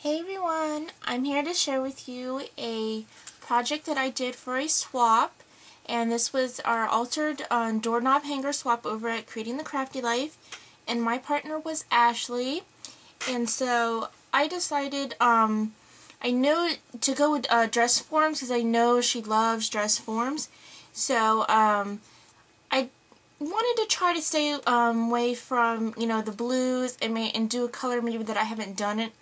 Hey everyone, I'm here to share with you a project that I did for a swap, and this was our altered doorknob hanger swap over at Creating the Crafty Life, and my partner was Ashley. And so I decided I know to go with dress forms because I know she loves dress forms. So I wanted to try to stay away from the blues and do a color maybe that I haven't done it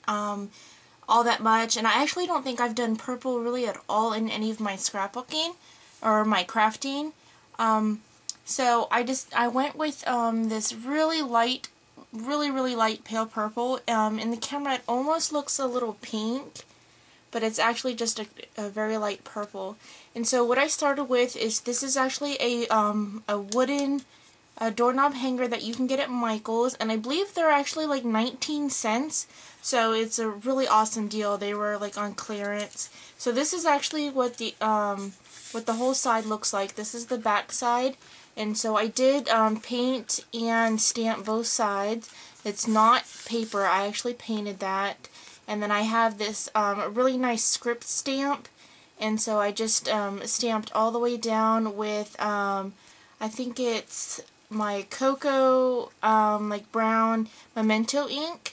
all that much, and I actually don't think I've done purple really at all in any of my scrapbooking or my crafting. So I went with this really light, really light pale purple. In the camera it almost looks a little pink, but it's actually just a very light purple. And so what I started with is, this is actually a wooden doorknob hanger that you can get at Michael's, and I believe they're actually like 19 cents, so it's a really awesome deal. They were like on clearance. So this is actually what the whole side looks like. This is the back side, and so I did paint and stamp both sides. It's not paper, I actually painted that. And then I have this really nice script stamp, and so I just stamped all the way down with I think it's my cocoa like brown Memento ink,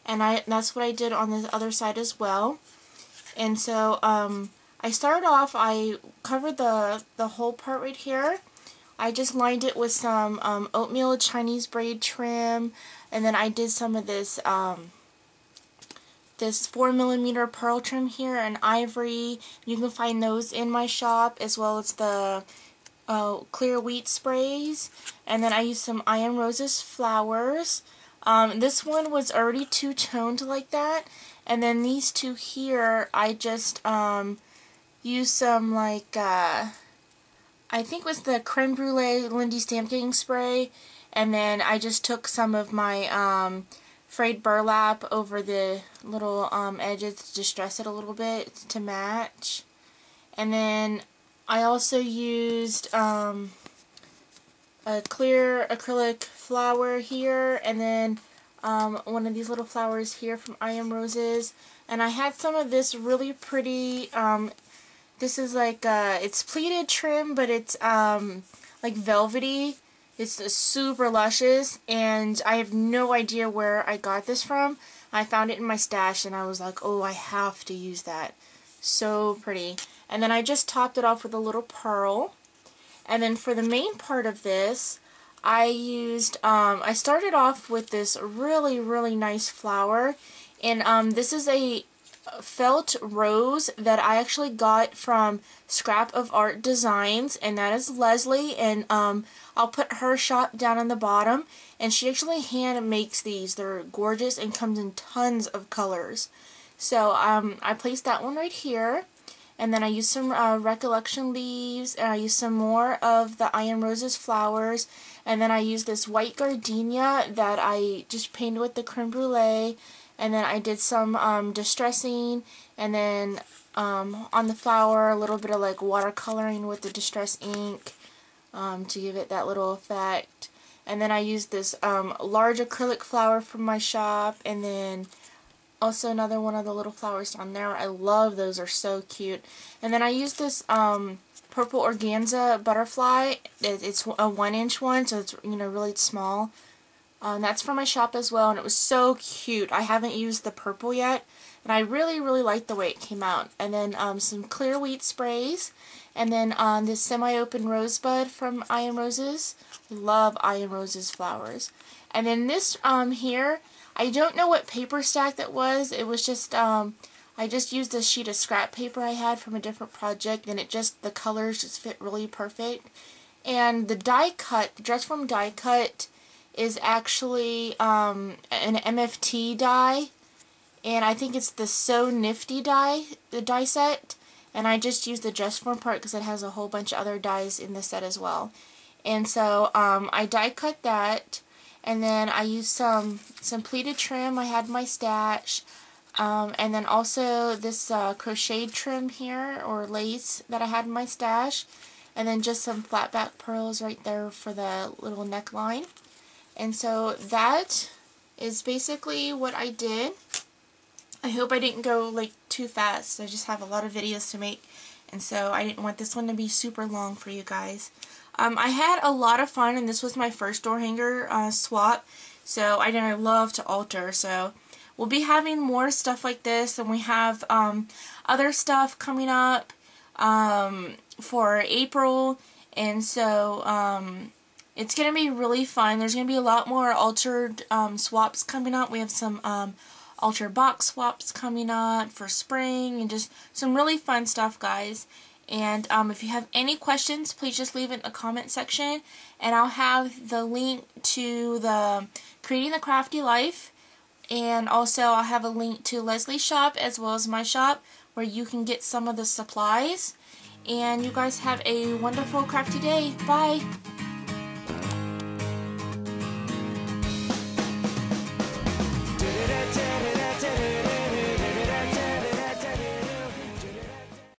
and that's what I did on the other side as well. And so I started off, I covered the whole part right here. I just lined it with some oatmeal Chinese braid trim, and then I did some of this this 4mm pearl trim here and ivory. You can find those in my shop, as well as the clear wheat sprays. And then I used some I Am Roses flowers. This one was already two-toned like that, and then these two here I just used some like I think it was the creme brulee Lindy Stamping spray, and then I just took some of my frayed burlap over the little edges to distress it a little bit to match. And then I also used a clear acrylic flower here, and then one of these little flowers here from I Am Roses. And I had some of this really pretty, this is like, it's pleated trim, but it's like velvety. It's super luscious, and I have no idea where I got this from. I found it in my stash, and I was like, oh, I have to use that. So pretty. And then I just topped it off with a little pearl. And then for the main part of this, I used, I started off with this really nice flower. And this is a felt rose that I actually got from Scrap of Art Designs, and that is Leslie, and I'll put her shop down on the bottom, and she actually hand makes these. They're gorgeous and comes in tons of colors. So I placed that one right here, and then I used some Recollection leaves, and I used some more of the I Am Roses flowers, and then I used this white gardenia that I just painted with the creme brulee. And then I did some distressing, and then on the flower a little bit of like watercoloring with the distress ink to give it that little effect. And then I used this large acrylic flower from my shop, and then also another one of the little flowers down there. I love those, they're so cute. And then I used this purple organza butterfly. It's a 1-inch one, so it's really small. That's from my shop as well, and it was so cute. I haven't used the purple yet, and I really like the way it came out. And then some clear wheat sprays, and then this semi-open rosebud from I Am Roses. Love I Am Roses flowers. And then this here, I don't know what paper stack that was. It was just I just used a sheet of scrap paper I had from a different project, and the colors just fit really perfect. And the die cut, the dress form die cut, is actually an MFT die, and I think it's the So Nifty die, the die set, and I just used the dress form part because it has a whole bunch of other dies in the set as well. And so I die cut that, and then I used some pleated trim I had in my stash, and then also this crocheted trim here, or lace, that I had in my stash, and then just some flat back pearls right there for the little neckline. And so that is basically what I did. I hope I didn't go like too fast. I just have a lot of videos to make, and so I didn't want this one to be super long for you guys. I had a lot of fun, and this was my first door hanger swap, so I love to alter. So we'll be having more stuff like this, and we have other stuff coming up for April, and so it's going to be really fun. There's going to be a lot more altered swaps coming up. We have some altered box swaps coming up for spring, and just some really fun stuff, guys. And if you have any questions, please just leave it in the comment section, and I'll have the link to the Creating the Crafty Life, and also I'll have a link to Leslie's shop as well as my shop, where you can get some of the supplies. And you guys have a wonderful crafty day. Bye!